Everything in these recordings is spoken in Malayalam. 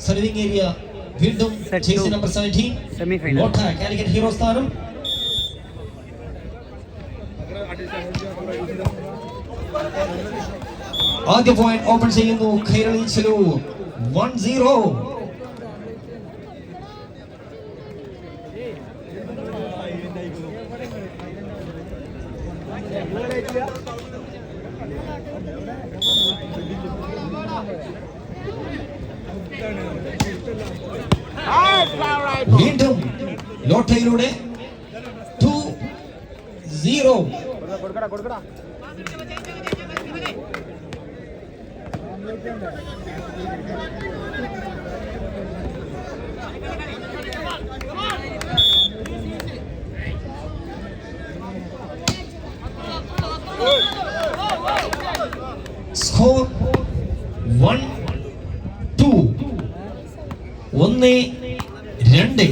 സർവിംഗ് ഏരിയ വീണ്ടും ജേഴ്സി നമ്പർ 17 സെമിഫൈനൽ ലോട്ട കാലിക്കറ്റ് ഹീറോ സ്ഥാനം. ആദ്യ പോയിന്റ് ഓപ്പൺ ചെയ്യുന്നു ഖൈറലി ചെലൂർ 1-0. വീണ്ടും ലോട്ടയിലൂടെ 2-0. Score 1-2. 1-2.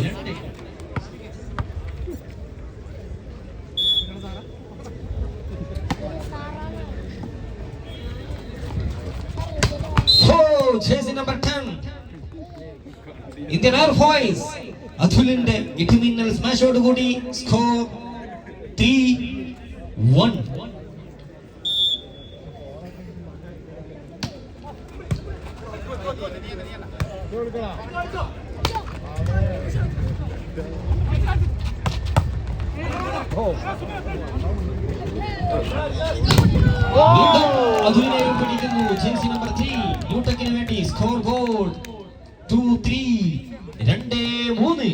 Jersey number 10 Indian Air Force അതുലിന്റെ ഇടിമിന്നൽ സ്മാഷോട് കൂടി സ്കോർ 3-1. അതുലിനെയും പിടിക്കുന്നു ജേഴ്സി നമ്പർ 3 ന്യൂട്ടക്കിന് വേണ്ടി. Score goal 2-3. 2-3.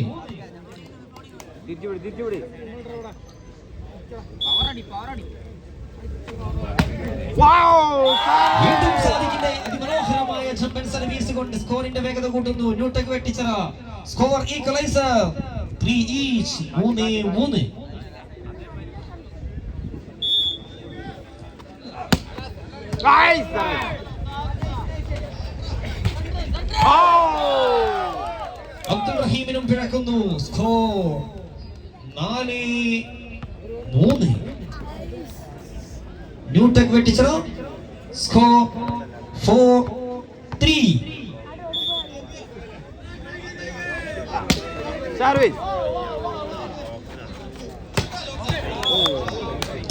വീണ്ടും സാദിഖിന്റെ അതിമനോഹരമായ ജമ്പൻ സർവീസ് കൊണ്ട് സ്കോറിന്റെ വേഗത കൂട്ടുന്നു Newtech Vettichira. Score equaliser 3 each. 3-3. Abdul റഹീമിനും പിഴക്കുന്നു. സ്കോർ 4-3. ന്യൂട്ടക് വെട്ടിച്ചറ. സ്കോർ 4-3.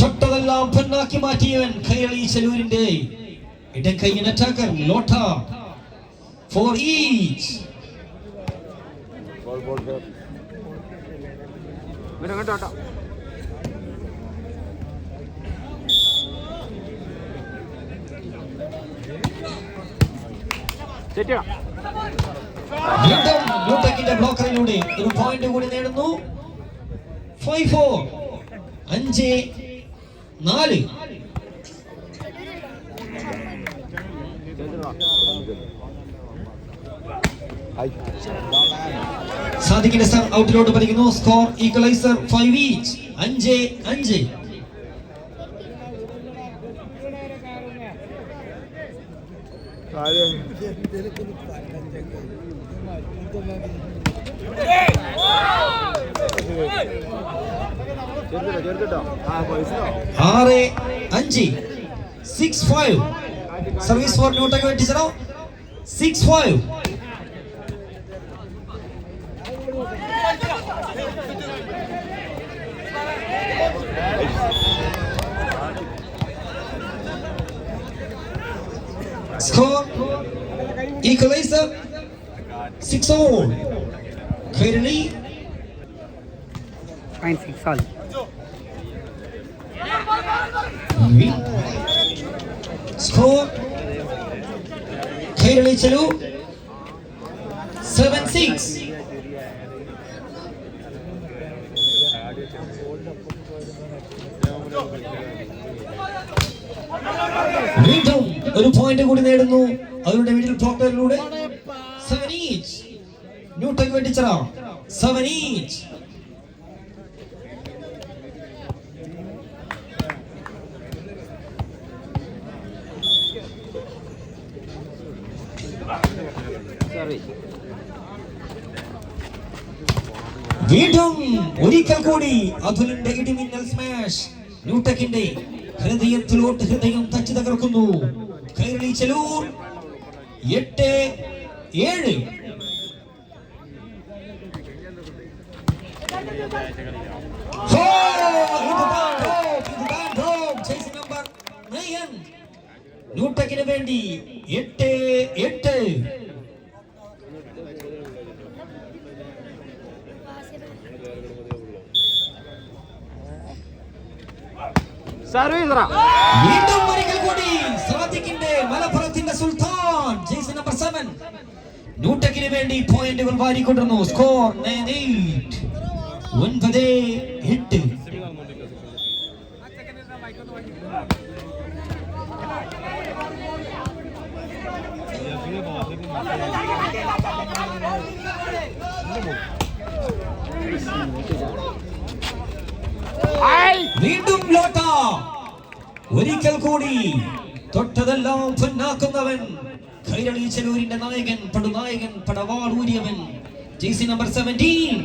തൊട്ടതെല്ലാം പെണ്ണാക്കി മാറ്റിയവൻ ഖൈറലി ചെലൂരിന്റെ ഇടക്കൈയിൻ അറ്റാക്കർ ലോട്ട. 4 each. വീണ്ടും ന്യൂട്ടക്കിന്റെ ബ്ലോക്കറിലൂടെ ഒരു പോയിന്റ് കൂടി നേടുന്നു. 5-4. 5-4. സാദിഖിന്റെ സർ ഔട്ടിലോട്ട് പതിക്കുന്നു. Score equaliser 5 each. 5-5. ആറ് 5. 6-5. Service for Newtech Vettichira. 6-5. Score equalizer 6-all. Khairali 6 all. Score Khairali Chalu 7-6. വീണ്ടും ഒരു പോയിന്റ് കൂടി നേടുന്നു അവരുടെ മിഡിൽ ബ്ലോക്കറിലൂടെ. 7 each. ന്യൂട്ടക് വെട്ടിച്ചറ 7 each. വീണ്ടും ഒരിക്കൽ കൂടി അതുലിന്റെ ഇടിമിന്നൽ സ്മാഷ് ന്യൂട്ടക്കിന്റെ ഹൃദയത്തിലോട്ട് ഹൃദയം തച്ചു തകർക്കുന്നു. ഖൈറലി ചെലൂർ 8-7. ന്യൂട്ടക്കിന് വേണ്ടി 8-8. വീണ്ടും ഒരിക്കൽ കൂടി സാദിഖിന്റെ മലപ്പുറത്തിന്റെ സുൽത്താൻ ജേഴ്സി നമ്പർ 7 ന്യൂട്ടക്കിന് വേണ്ടി പോയിന്റുകൾ വാരിക്കൊണ്ടിരുന്നു. സ്കോർ 9-8. വീണ്ടും ലോട്ട ഒരിക്കൽ കൂടി തൊട്ടതെല്ലാം പൊന്നാക്കുന്നവൻ കൈരളി ചെലൂരിന്റെ നായകൻ പടുനായകൻ പടവാളൂരിയവൻ ജേഴ്സി നമ്പർ 17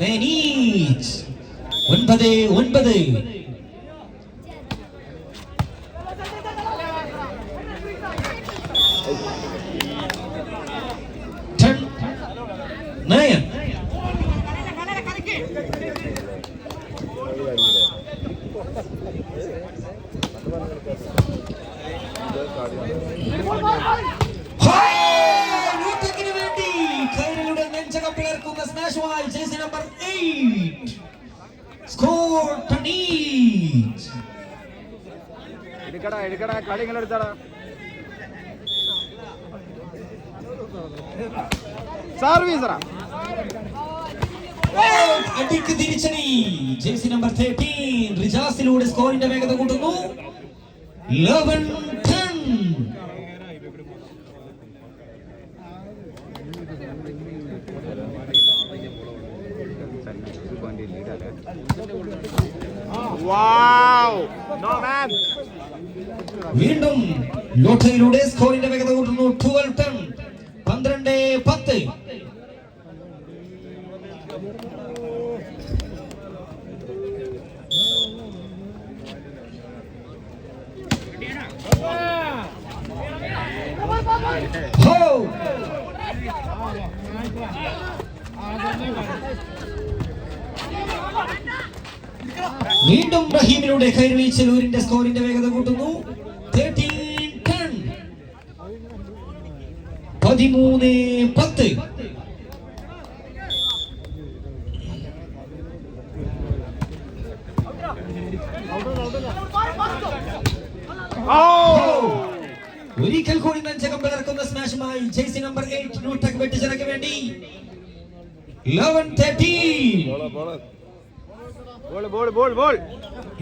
9-9. 10-9. ന്യൂട്ടക്കിന് വേണ്ടി കൈരളിയുടെ നെഞ്ചകം പിളർക്കുന്ന സ്മാഷുമായി ജേഴ്സി നമ്പർ 8. സ്കോർ 10. എടുക്കടാ കളിങ്ങൾ എടുത്തടാ. സർവീസറാ അടിക്ക് തിരിച്ചടി. ജേഴ്സി നമ്പർ 13 റിജാസിലൂടെ സ്കോറിന്റെ വേഗത കൂട്ടുന്നു. 11-10. വീണ്ടും ലോട്ടയിലൂടെ സ്കോറിന്റെ വേഗത കൂട്ടുന്നു. 12-10. 12-10. വീണ്ടും റഹീമിലൂടെ കൈരളി ചെലൂരിന്റെ സ്കോറിന്റെ വേഗത കൂട്ടുന്നു. 13-10. 13-10. ഒരിക്കൽ കൂടി നെഞ്ചകം പിളർക്കുന്ന സ്മാഷുമായി ജേഴ്സി നമ്പർ 8 ന്യൂട്ടക് വെട്ടിച്ചിറക്ക് വേണ്ടി 11-13.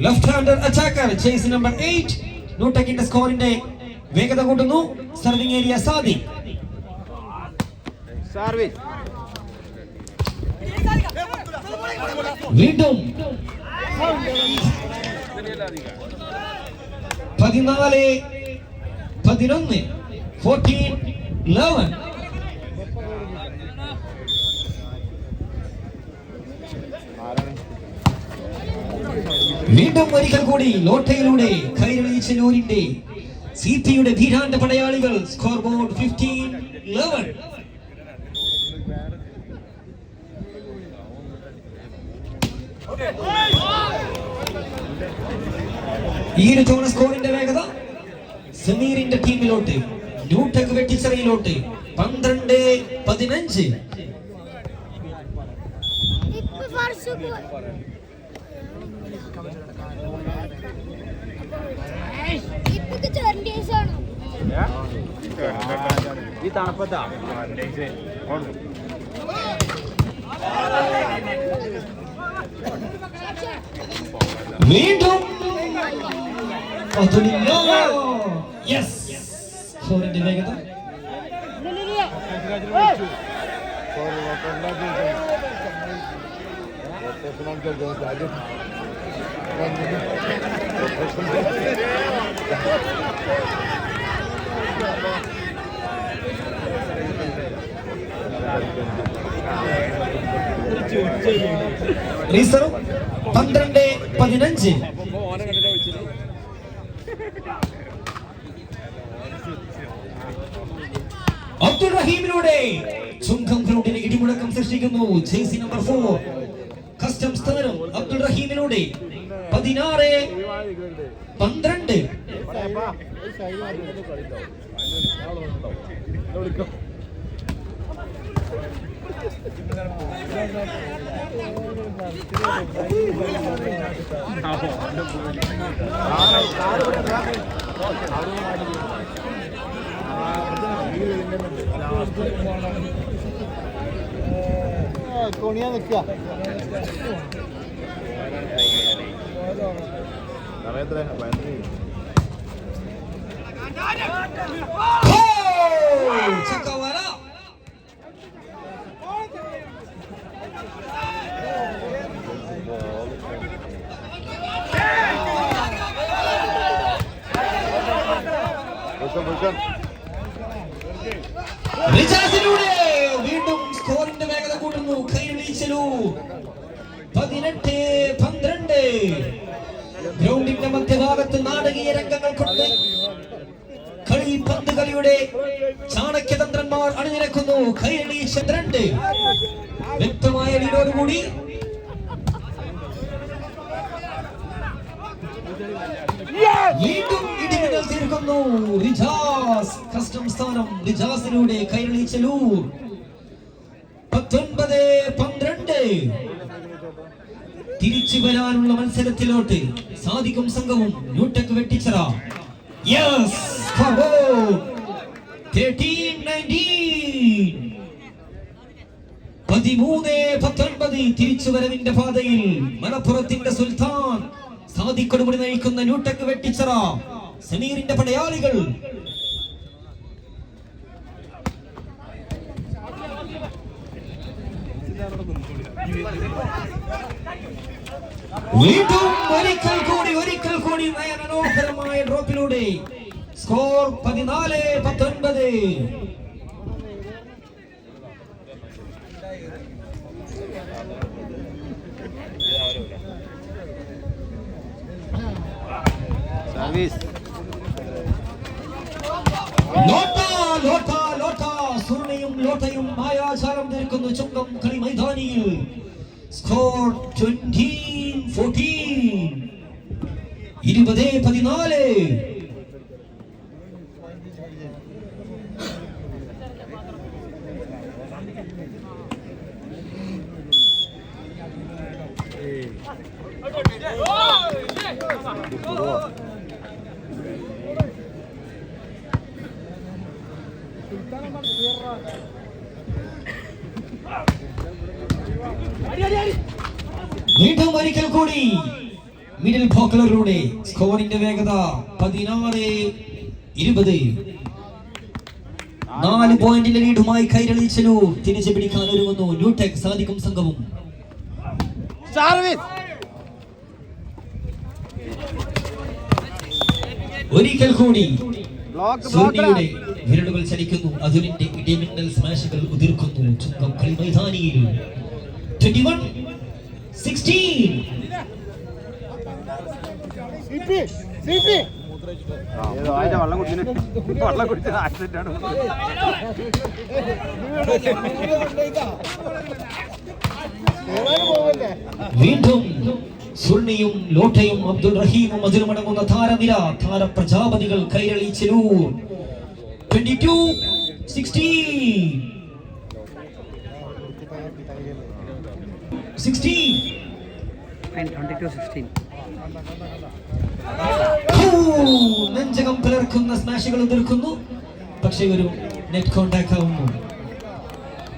Left hander attacker jersey number 8 ന്യൂട്ടക്കിന്റെ സ്കോറിന്റെ വേഗത കൂട്ടുന്നു. Serving area Sadiq. വീണ്ടും 14-11. 14-11. വീണ്ടും ഒരിക്കൽ കൂടി ലോട്ടയിലൂടെ കൈരളി ചെലൂരിന്റെ സിപിയുടെ ധീരാന്റെ പടയാളികൾ. Score board 15-11. ഈ ഒരു ജോണ സ്കോറിന്റെ വേഗത സമീറിന്റെ ടീമിലോട്ട് ന്യൂട്ടക് വെട്ടിച്ചെറിയിലോട്ട് 12-15. ഈ തണുപ്പത്താ വീണ്ടും യെസ് സ്കോറിന്റെ വേഗത റീസറും 12-15. അബ്ദുൾ റഹീമിലൂടെ ചുങ്കം ഗ്രൗണ്ടിന് ഇടിമുഴക്കം സൃഷ്ടിക്കുന്നു. ജേഴ്സി നമ്പർ 4 കസ്റ്റം സ്ഥാനം അബ്ദുൾ റഹീമിലൂടെ 16-12. കോണിയാ നിൽക്കുക ചക്കവല റിജാസിലൂടെ വീണ്ടും സ്കോറിന്റെ വേഗത കൂട്ടുന്നു കൈരളി ചെലൂർ 18-12. ഗ്രൗണ്ടിന്റെ മധ്യഭാഗത്ത് നാടകീയ രംഗങ്ങൾ കൊണ്ട് കളി പന്ത് കളിയുടെ ചാണക്യതന്ത്രന്മാർ അണിനിരക്കുന്നു. കൈരളി 2 വ്യക്തമായ ലീഡോടുകൂടി വീണ്ടും ഇടിമിന്നൽ തീർക്കുന്നു. റിജാസ് കസ്റ്റം സ്ഥാനം റിജാസിലൂടെ കൈരളി ചെലൂർ 19-12. തിരിച്ചു വരാനുള്ള മത്സരത്തിലോട്ട് സാദിഖും സംഘവും ന്യൂടെക് വെട്ടിച്ചറ 13-19. തിരിച്ചുവരവിന്റെ പാതയിൽ മലപ്പുറത്തിന്റെ സുൽത്താൻ സാദിഖോടുകൂടി നയിക്കുന്ന ന്യൂടെക് വെട്ടിച്ചറ സമീറിന്റെ പടയാളികൾ വീണ്ടും ഒരിക്കൽ കൂടി മനോഹരമായ ഡ്രോപ്പിലൂടെ സ്കോർ 14-19. സർവീസ് സുർണയും ലോട്ടയും മായാജാലം തീർക്കുന്നു ചുങ്കം കളി മൈതാനിയിൽ. സ്കോർ 20-14. 20-14. വീണ്ടും ഒരിക്കൽ കൂടി മിഡിൽ പോക്കലറിലൂടെ സ്കോറിന്റെ വേഗത 16-20. 4 പോയിന്റിന്റെ ലീഡുമായി കൈരളി ചെലൂർ തിരിച്ചു പിടിക്കാൻ ഒരുങ്ങുന്നു ന്യൂടെക് സാദിഖും സംഘവും. സർവീസ് ഒരിക്കൽ കൂടി സുർണിയുടെ വിരലുകൾ ചലിക്കുന്നു. അതുലിന്റെ ഇടിമിന്നൽ സ്മാഷുകൾ ഉതിർക്കുന്നു ചുങ്കം കളി മൈതാനിയിൽ. 21-16. വെള്ളം കുടിച്ച ആക്സിഡന്റ് ആണ്. വീണ്ടും സുർണിയും ലോട്ടയും അബ്ദുൾ റഹീമും അതിലുമടങ്ങുന്ന താരനിര താരപ്രജാപതികൾ കൈരളി ചെലൂർ 22-16. നെഞ്ചകം പിളർക്കുന്ന സ്മാഷുകൾ എതിർക്കുന്നു. പക്ഷേ ഒരു നെറ്റ് കോണ്ടാക്ട് ആവുന്നു.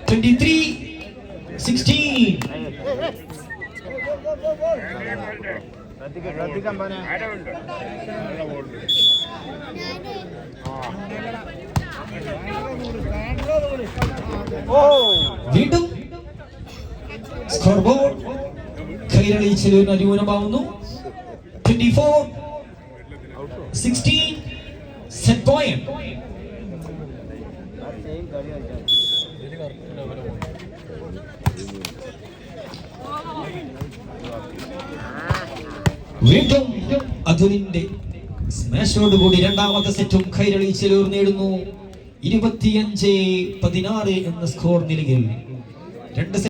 23-16. വീണ്ടും സ്കോർ ബോർഡ് കൈരളി ചെലൂരിന് അനുകൂലമാവുന്നു. 24-16. Set point. വീണ്ടും അതുലിന്റെ സ്മാഷോടുകൂടി രണ്ടാമത്തെ സെറ്റും കൈരളി ചെലൂർ നേടുന്നു. 25-16 എന്ന സ്കോർ നിലയിൽ 2